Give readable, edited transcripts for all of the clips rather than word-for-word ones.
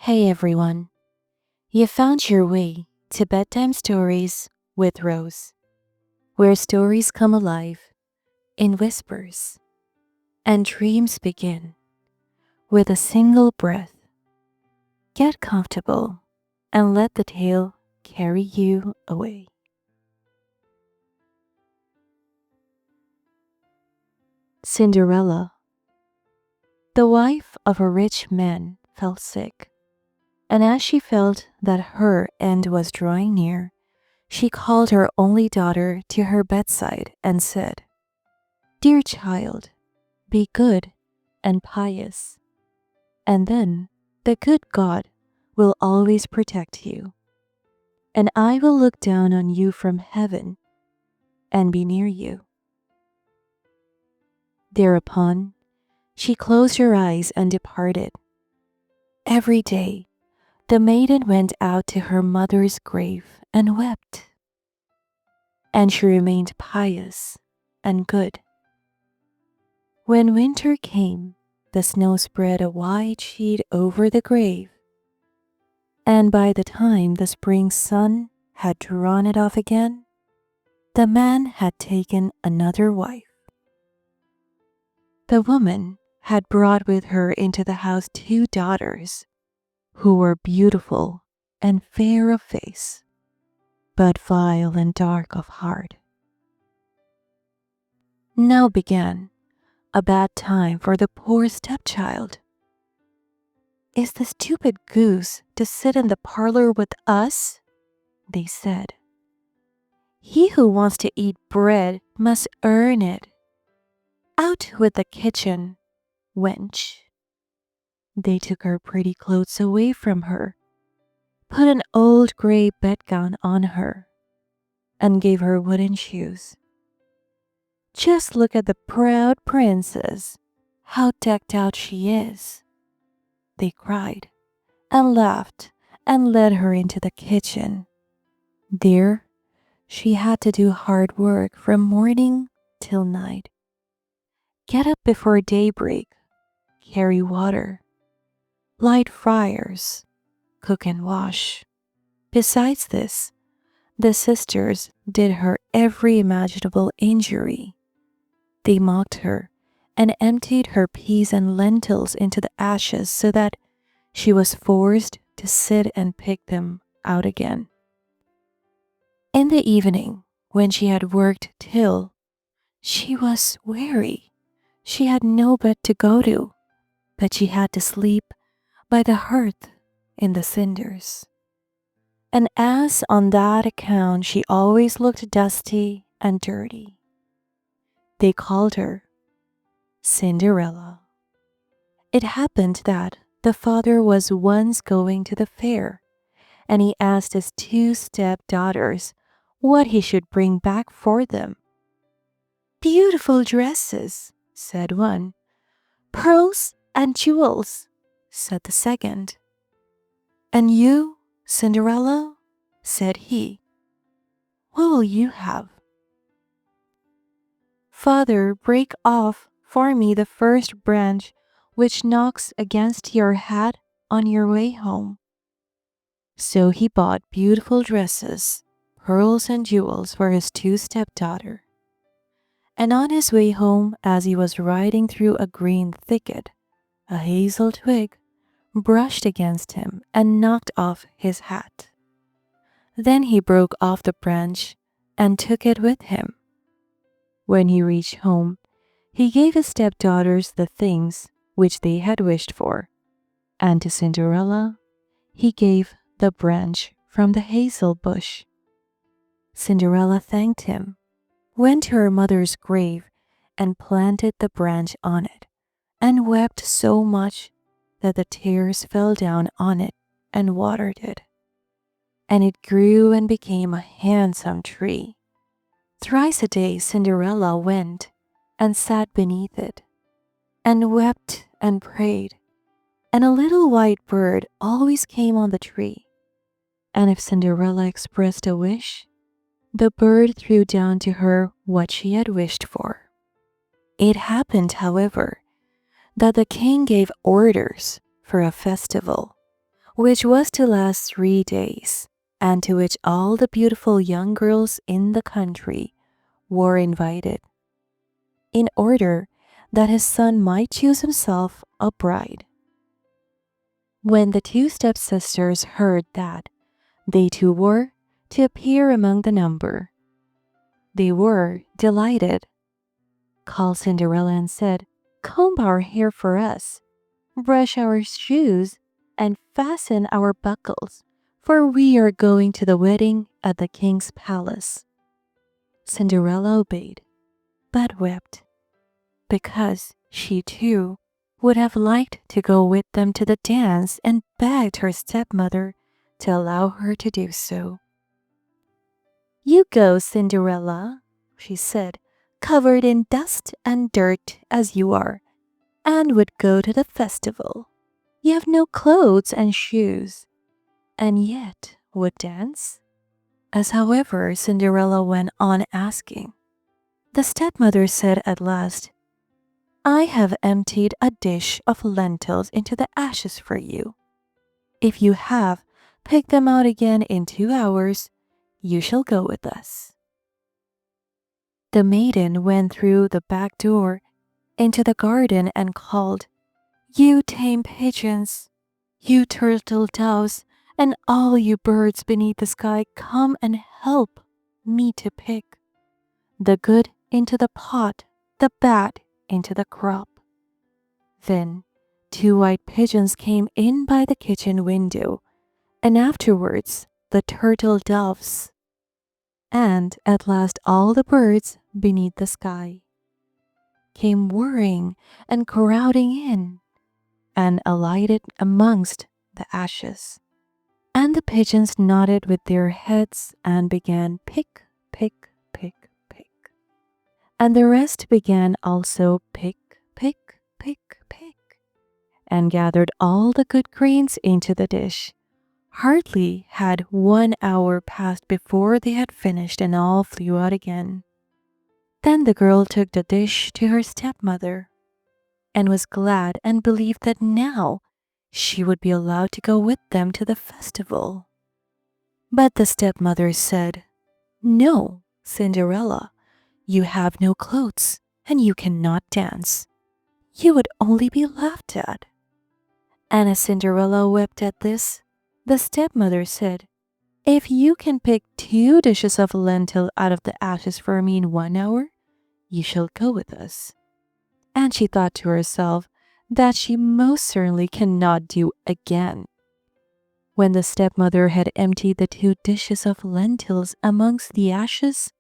Hey everyone, you found your way to Bedtime Stories with Rose, where stories come alive in whispers and dreams begin with a single breath. Get comfortable and let the tale carry you away. Cinderella. The wife of a rich man fell sick, and as she felt that her end was drawing near, she called her only daughter to her bedside and said, "Dear child, be good and pious, and then the good God will always protect you, and I will look down on you from heaven and be near you." Thereupon, she closed her eyes and departed. Every day, the maiden went out to her mother's grave and wept, and she remained pious and good. When winter came, the snow spread a white sheet over the grave, and by the time the spring sun had drawn it off again, the man had taken another wife. The woman had brought with her into the house two daughters, who were beautiful and fair of face, but vile and dark of heart. Now began a bad time for the poor stepchild. "Is the stupid goose to sit in the parlor with us?" they said. "He who wants to eat bread must earn it. Out with the kitchen, wench." They took her pretty clothes away from her, put an old gray bedgown on her, and gave her wooden shoes. "Just look at the proud princess, how decked out she is," they cried, and laughed and led her into the kitchen. There, she had to do hard work from morning till night. Get up before daybreak, carry water, light fires, cook and wash. Besides this, the sisters did her every imaginable injury. They mocked her and emptied her peas and lentils into the ashes so that she was forced to sit and pick them out again. In the evening, when she had worked till she was weary, she had no bed to go to, but she had to sleep by the hearth in the cinders. And as on that account she always looked dusty and dirty, they called her Cinderella. It happened that the father was once going to the fair, and he asked his two stepdaughters what he should bring back for them. "Beautiful dresses," said one. "Pearls and jewels," said the second. "And you, Cinderella," said he, "what will you have?" "Father, break off for me the first branch which knocks against your hat on your way home." So he bought beautiful dresses, pearls and jewels for his two stepdaughters. And on his way home, as he was riding through a green thicket, a hazel twig brushed against him and knocked off his hat. Then he broke off the branch and took it with him. When he reached home, he gave his stepdaughters the things which they had wished for, and to Cinderella he gave the branch from the hazel bush. Cinderella thanked him, went to her mother's grave, and planted the branch on it, and wept so much that the tears fell down on it and watered it. And it grew and became a handsome tree. Thrice a day Cinderella went and sat beneath it, and wept and prayed, and a little white bird always came on the tree. And if Cinderella expressed a wish, the bird threw down to her what she had wished for. It happened, however, that the king gave orders for a festival which was to last 3 days, and to which all the beautiful young girls in the country were invited, in order that his son might choose himself a bride. When the two stepsisters heard that, they too were to appear among the number. They were delighted, called Cinderella and said, "Comb our hair for us, brush our shoes, and fasten our buckles, for we are going to the wedding at the king's palace." Cinderella obeyed, but wept, because she too would have liked to go with them to the dance, and begged her stepmother to allow her to do so. "You go, Cinderella," she said, "covered in dust and dirt as you are, and would go to the festival. You have no clothes and shoes, and yet would dance?" As however Cinderella went on asking, the stepmother said at last, "I have emptied a dish of lentils into the ashes for you. If you have picked them out again in 2 hours, you shall go with us." The maiden went through the back door into the garden and called, "You tame pigeons, you turtle doves, and all you birds beneath the sky, come and help me to pick the good into the pot, the bad into the crop." Then 2 white pigeons came in by the kitchen window, and afterwards the turtle doves, and at last all the birds beneath the sky came whirring and crowding in, and alighted amongst the ashes. And the pigeons nodded with their heads and began pick, pick, pick, pick. And the rest began also pick, pick, pick, pick, and gathered all the good grains into the dish. Hardly had 1 hour passed before they had finished, and all flew out again. Then the girl took the dish to her stepmother, and was glad and believed that now she would be allowed to go with them to the festival. But the stepmother said, "No, Cinderella, you have no clothes, and you cannot dance. You would only be laughed at." And as Cinderella wept at this, the stepmother said, "If you can pick 2 dishes of lentil out of the ashes for me in 1 hour, you shall go with us." And she thought to herself that she most certainly cannot do again. When the stepmother had emptied the 2 dishes of lentils amongst the ashes,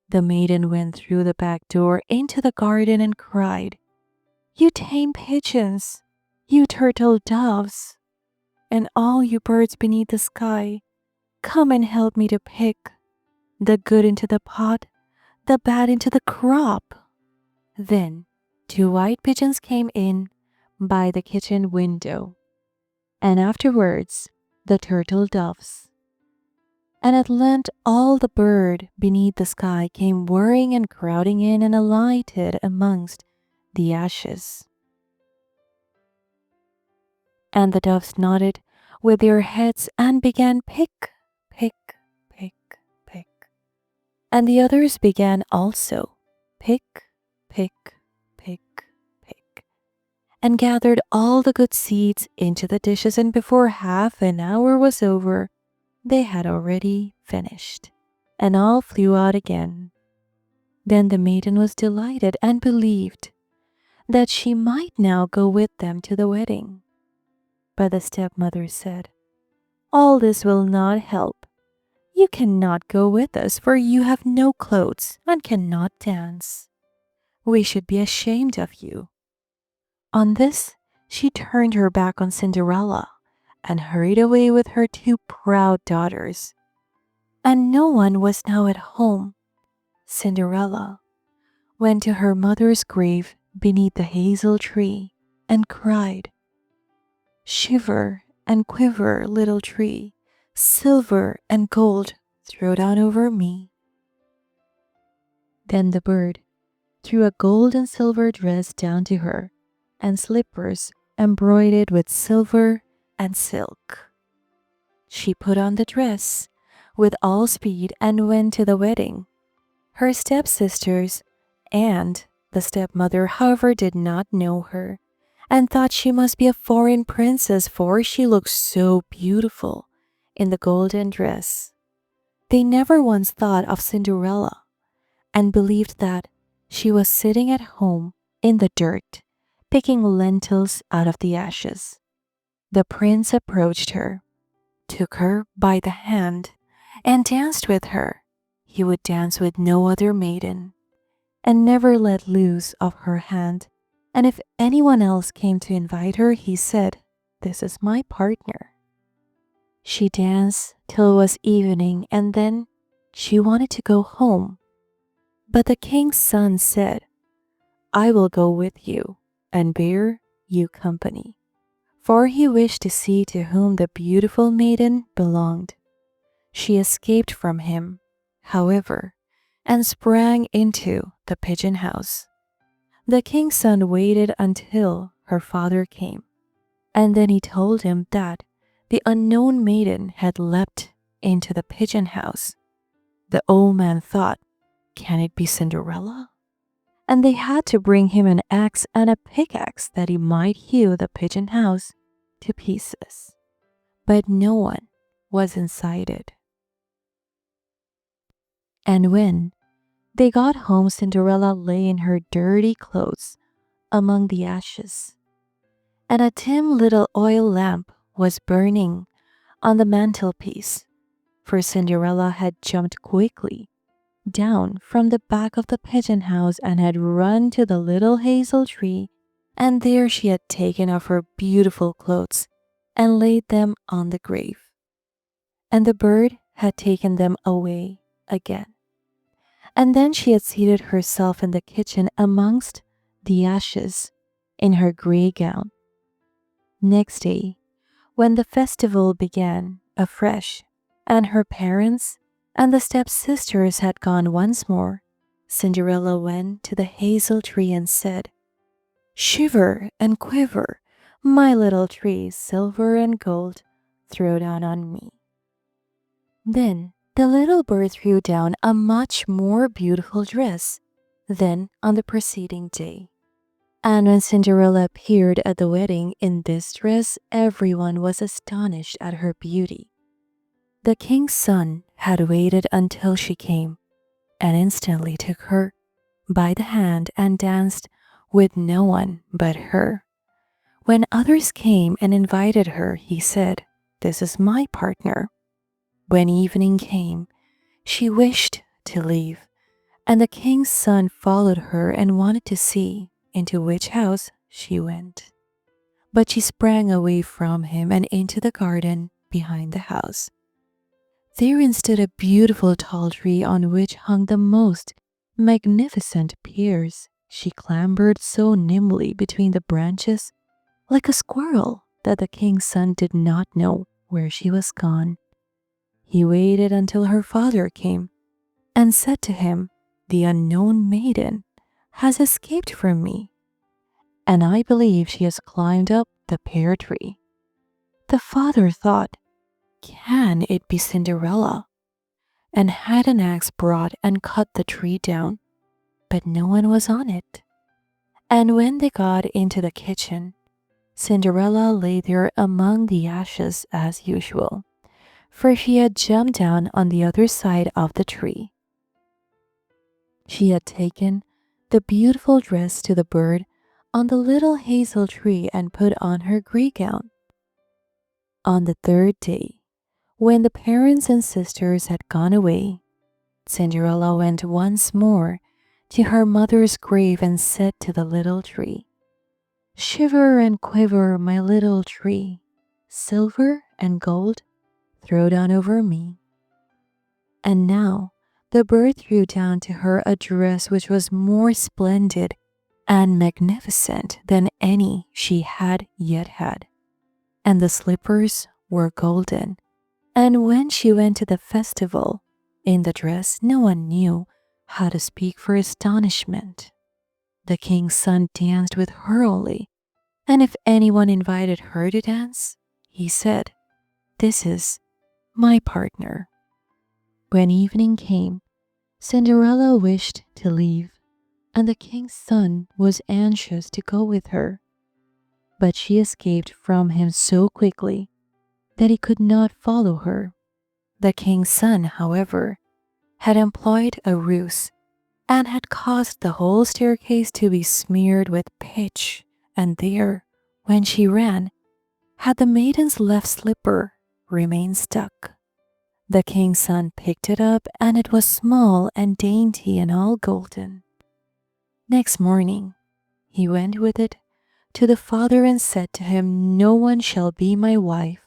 the maiden went through the back door into the garden and cried, "You tame pigeons, you turtle doves, and all you birds beneath the sky, come and help me to pick the good into the pot, the bad into the crop." Then 2 white pigeons came in by the kitchen window, and afterwards the turtle doves. And at length all the bird beneath the sky came whirring and crowding in, and alighted amongst the ashes. And the doves nodded with their heads and began pick, pick, pick, pick. And the others began also pick, pick, pick, pick, and gathered all the good seeds into the dishes, and before half an hour was over, they had already finished, and all flew out again. Then the maiden was delighted and believed that she might now go with them to the wedding. But the stepmother said, "All this will not help. You cannot go with us, for you have no clothes and cannot dance. We should be ashamed of you." On this, she turned her back on Cinderella and hurried away with her 2 proud daughters. And no one was now at home. Cinderella went to her mother's grave beneath the hazel tree and cried, "Shiver and quiver, little tree, silver and gold throw down over me." Then the bird threw a gold and silver dress down to her, and slippers embroidered with silver and silk. She put on the dress with all speed and went to the wedding. Her stepsisters and the stepmother, however, did not know her and thought she must be a foreign princess, for she looked so beautiful in the golden dress. They never once thought of Cinderella and believed that she was sitting at home in the dirt, picking lentils out of the ashes. The prince approached her, took her by the hand, and danced with her. He would dance with no other maiden, and never let loose of her hand. And if anyone else came to invite her, he said, "This is my partner." She danced till it was evening, and then she wanted to go home. But the king's son said, "I will go with you and bear you company," for he wished to see to whom the beautiful maiden belonged. She escaped from him, however, and sprang into the pigeon house. The king's son waited until her father came, and then he told him that the unknown maiden had leapt into the pigeon house. The old man thought, "Can it be Cinderella?" And they had to bring him an axe and a pickaxe that he might hew the pigeon house to pieces. But no one was inside it. And when they got home, Cinderella lay in her dirty clothes among the ashes, and a dim little oil lamp was burning on the mantelpiece, for Cinderella had jumped quickly down from the back of the pigeon house and had run to the little hazel tree, and there she had taken off her beautiful clothes and laid them on the grave. And the bird had taken them away again. And then she had seated herself in the kitchen amongst the ashes in her grey gown. Next day, when the festival began afresh, and her parents and the stepsisters had gone once more, Cinderella went to the hazel tree and said, "Shiver and quiver, my little tree, silver and gold, throw down on me." Then the little bird threw down a much more beautiful dress than on the preceding day. And when Cinderella appeared at the wedding in this dress, everyone was astonished at her beauty. The king's son had waited until she came, and instantly took her by the hand and danced with no one but her. When others came and invited her, he said, "This is my partner." When evening came, she wished to leave, and the king's son followed her and wanted to see into which house she went. But she sprang away from him and into the garden behind the house. Therein stood a beautiful tall tree on which hung the most magnificent pears. She clambered so nimbly between the branches, like a squirrel, that the king's son did not know where she was gone. He waited until her father came and said to him, "The unknown maiden has escaped from me, and I believe she has climbed up the pear tree." The father thought, "Can it be Cinderella?" and had an axe brought and cut the tree down, but no one was on it. And when they got into the kitchen, Cinderella lay there among the ashes as usual, for she had jumped down on the other side of the tree. She had taken the beautiful dress to the bird on the little hazel tree and put on her grey gown. On the third day, when the parents and sisters had gone away, Cinderella went once more to her mother's grave and said to the little tree, "Shiver and quiver, my little tree, silver and gold, throw down over me." And now the bird threw down to her a dress which was more splendid and magnificent than any she had yet had, and the slippers were golden. And when she went to the festival in the dress, no one knew how to speak for astonishment. The king's son danced with her only, and if anyone invited her to dance, he said, "This is my partner." When evening came, Cinderella wished to leave, and the king's son was anxious to go with her. But she escaped from him so quickly that he could not follow her. The king's son, however, had employed a ruse and had caused the whole staircase to be smeared with pitch, and there, when she ran, had the maiden's left slipper remained stuck. The king's son picked it up, and it was small and dainty and all golden. Next morning, he went with it to the father and said to him, "No one shall be my wife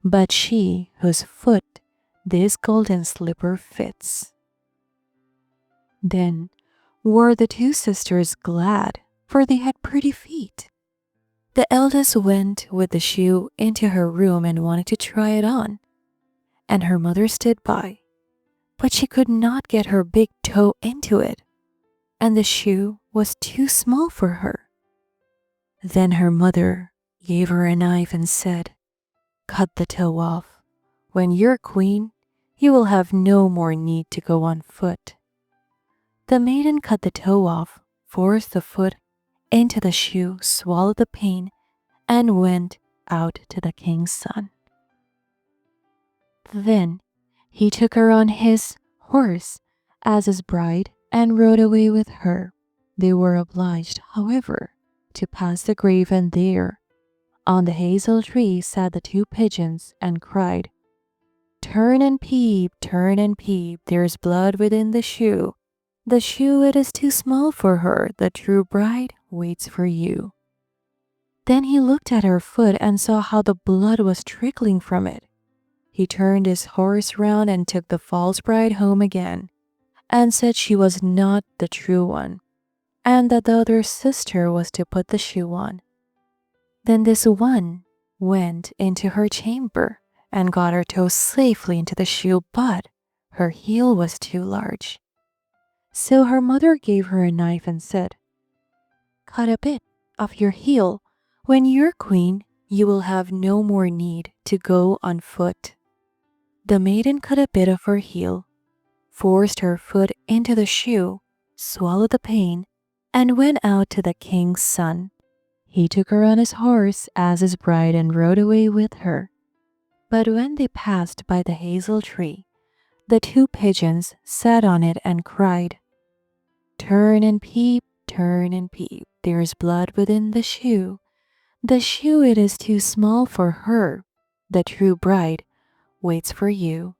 but she whose foot this golden slipper fits." Then were the two sisters glad, for they had pretty feet. The eldest went with the shoe into her room and wanted to try it on, and her mother stood by, but she could not get her big toe into it, and the shoe was too small for her. Then her mother gave her a knife and said, "Cut the toe off. When you're queen, you will have no more need to go on foot." The maiden cut the toe off, forced the foot into the shoe, swallowed the pain, and went out to the king's son. Then he took her on his horse as his bride and rode away with her. They were obliged, however, to pass the grave, and there, on the hazel tree, sat the two pigeons and cried, turn and peep, there's blood within the shoe. The shoe, it is too small for her, the true bride waits for you." Then he looked at her foot and saw how the blood was trickling from it. He turned his horse round and took the false bride home again, and said she was not the true one, and that the other sister was to put the shoe on. Then this one went into her chamber and got her toe safely into the shoe, but her heel was too large. So her mother gave her a knife and said, "Cut a bit of your heel. When you're queen, you will have no more need to go on foot." The maiden cut a bit of her heel, forced her foot into the shoe, swallowed the pain, and went out to the king's son. He took her on his horse as his bride and rode away with her. But when they passed by the hazel tree, the two pigeons sat on it and cried, turn and peep, there's blood within the shoe. The shoe, it is too small for her, the true bride waits for you."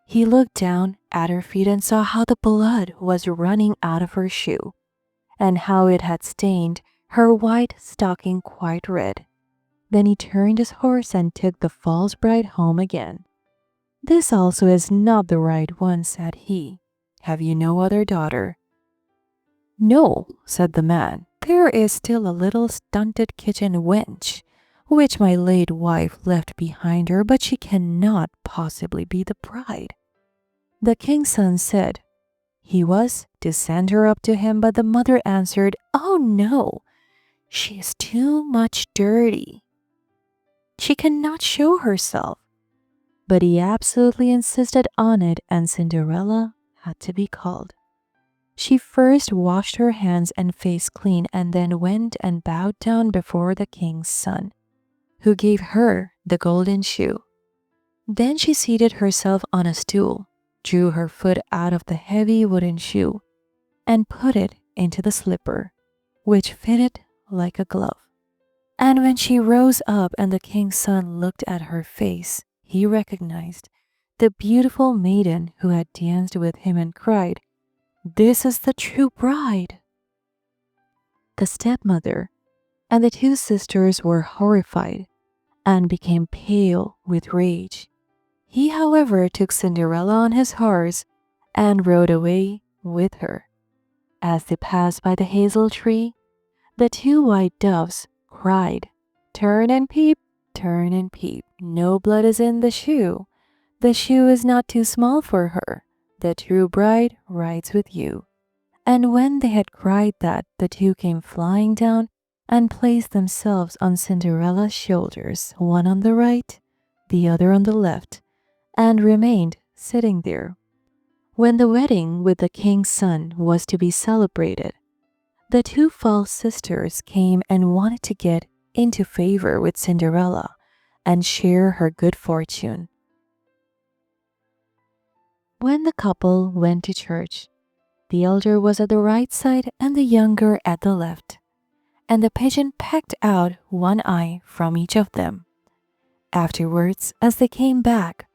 He looked down at her feet and saw how the blood was running out of her shoe, and how it had stained her white stocking quite red. Then he turned his horse and took the false bride home again. "This also is not the right one," said he. "Have you no other daughter?" "No," said the man. "There is still a little stunted kitchen wench, which my late wife left behind her, but she cannot possibly be the bride." The king's son said he was to send her up to him, but the mother answered, "Oh no, she is too much dirty. She cannot show herself." But he absolutely insisted on it, and Cinderella had to be called. She first washed her hands and face clean, and then went and bowed down before the king's son, who gave her the golden shoe. Then she seated herself on a stool, drew her foot out of the heavy wooden shoe, and put it into the slipper, which fitted like a glove. And when she rose up and the king's son looked at her face, he recognized the beautiful maiden who had danced with him and cried, "This is the true bride." The stepmother and the two sisters were horrified and became pale with rage. He, however, took Cinderella on his horse and rode away with her. As they passed by the hazel tree, the two white doves cried, turn and peep, no blood is in the shoe. The shoe is not too small for her. The true bride rides with you." And when they had cried that, the two came flying down and placed themselves on Cinderella's shoulders, one on the right, the other on the left, and remained sitting there. When the wedding with the king's son was to be celebrated, the two false sisters came and wanted to get into favor with Cinderella and share her good fortune. When the couple went to church, the elder was at the right side and the younger at the left, and the pigeon pecked out one eye from each of them. Afterwards, as they came back,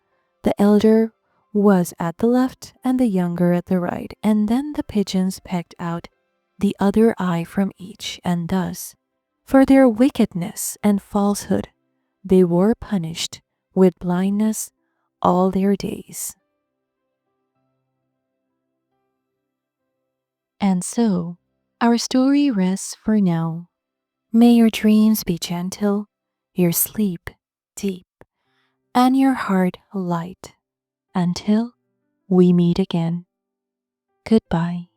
the elder was at the left and the younger at the right, and then the pigeons pecked out the other eye from each, and thus, for their wickedness and falsehood, they were punished with blindness all their days. And so, our story rests for now. May your dreams be gentle, your sleep deep, and your heart light. Until we meet again. Goodbye.